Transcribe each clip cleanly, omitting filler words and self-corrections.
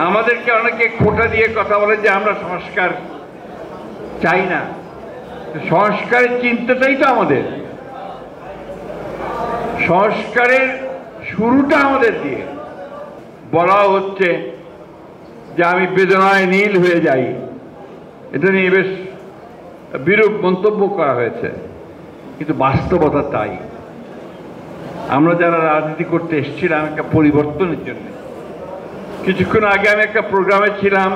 আমাদেরকে অনেকে খোঁটা দিয়ে কথা বলে যে আমরা সংস্কার চাই না। সংস্কারের চিন্তাটাই তো আমাদের, সংস্কারের শুরুটা আমাদের দিয়ে। বলা হচ্ছে যে আমি বেদনায় নীল হয়ে যাই, এটা নিয়ে বেশ বিরূপ মন্তব্য করা হয়েছে, কিন্তু বাস্তবতা তাই। আমরা যারা রাজনীতি করতে এসেছিলাম একটা পরিবর্তনের জন্য, কিছুক্ষণ আগে আমি একটা প্রোগ্রামে ছিলাম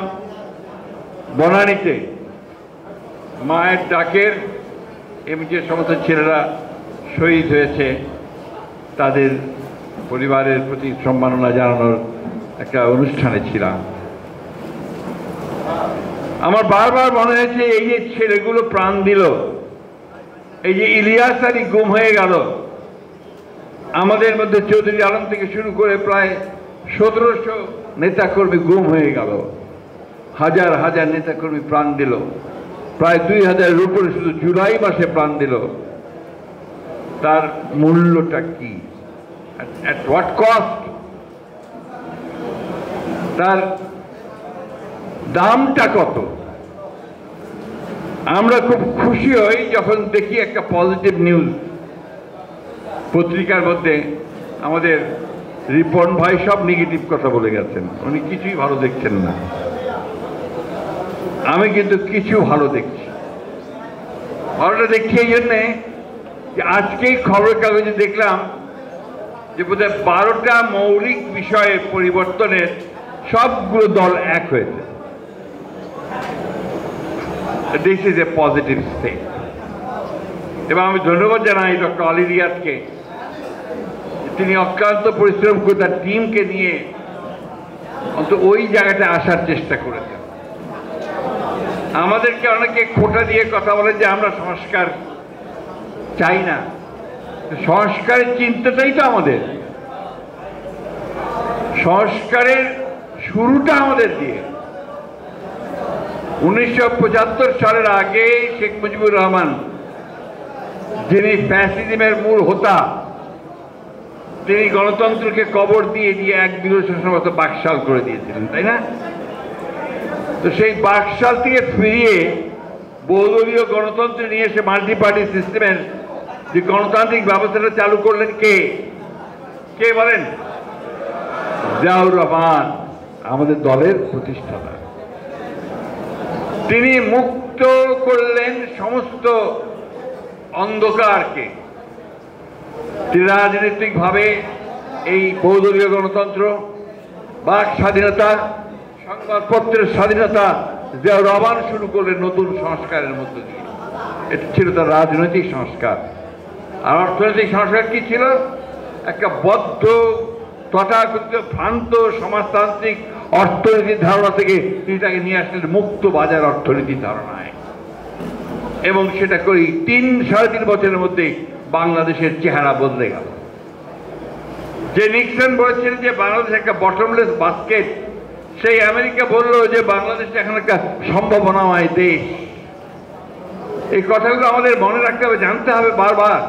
বনানীতে, মায়ের ডাকের এবং যে সমস্ত ছেলেরা শহীদ হয়েছে তাদের পরিবারের প্রতি সম্মাননা জানানোর একটা অনুষ্ঠানে ছিলাম। আমার বারবার মনে হয়েছে এই যে ছেলেগুলো প্রাণ দিল, এই যে ইলিয়াস আলী গুম হয়ে গেল, আমাদের মধ্যে চৌধুরী আলম থেকে শুরু করে প্রায় 1700 নেতাকর্মী গুম হয়ে গেল, হাজার হাজার নেতাকর্মী প্রাণ দিল, প্রায় 2000-এর উপরে শুধু জুলাই মাসে প্রাণ দিল। তার মূল্যটা কি? at what cost? তার দামটা কত? আমরা খুব খুশি হই যখন দেখি একটা পজিটিভ নিউজ পত্রিকার মধ্যে। আমাদের রিপন ভাই সব নেগেটিভ কথা বলে গেছেন, উনি কিছুই ভালো দেখছেন না। আমি কিন্তু কিছু ভালো দেখছি। ভালোটা দেখছি এই জন্যে যে আজকেই খবরের কাগজে দেখলাম যে বোধহয় 12টা মৌলিক বিষয়ে পরিবর্তনের সবগুলো দল এক হয়েছে। This is a positive step. এবং আমি ধন্যবাদ জানাই ডক্টর আলী রিয়াজকে, তিনি অক্লান্ত পরিশ্রম করে তার টিমকে নিয়ে অন্তত ওই জায়গাটা আসার চেষ্টা করেছেন। আমাদেরকে অনেকে খোঁটা দিয়ে কথা বলে যে আমরা সংস্কার চাই না। সংস্কারের চিন্তাটাই তো আমাদের, সংস্কারের শুরুটা আমাদের দিয়ে। 1975 সালের আগে শেখ মুজিবুর রহমান, যিনি ফ্যাসিজমের মূল হোতা, তিনি গণতন্ত্রকে কবর দিয়ে দিয়ে এক শাসনের মতো বাকশাল করে দিয়েছিলেন, তাই না? তো সেই বাকশাল থেকে ফিরিয়ে বহুদলীয় গণতন্ত্র নিয়ে এসে মাল্টি পার্টি সিস্টেমের যে গণতান্ত্রিক ব্যবস্থাটা চালু করলেন কে? কে বলেন? জিয়াউর রহমান, আমাদের দলের প্রতিষ্ঠাতা। তিনি মুক্ত করলেন সমস্ত অন্ধকারকে। তিনি রাজনৈতিকভাবে এই বহুদলীয় গণতন্ত্র, বাক স্বাধীনতা, সংবাদপত্রের স্বাধীনতা, জিয়াউর রহমান শুরু করলেন নতুন সংস্কারের মধ্য দিয়ে। এটা ছিল তার রাজনৈতিক সংস্কার। আর অর্থনৈতিক সংস্কার কি ছিল? একটা বদ্ধ তথাকথিত ভ্রান্ত সমাজতান্ত্রিক অর্থনীতির ধারণা থেকে তিনি তাকে নিয়ে আসলেন মুক্ত বাজার অর্থনীতির ধারণায়। এবং সেটা করি 3-3.5 বছরের মধ্যে বাংলাদেশের চেহারা বদলে গেল। যে নিক্সন বলেছিলেন যে বাংলাদেশ একটা বটমলেস বাস্কেট, সেই আমেরিকা বলল যে বাংলাদেশ এখন একটা সম্ভাবনাময় দেশ। এই কথাগুলো আমাদের মনে রাখতে হবে, জানতে হবে বারবার।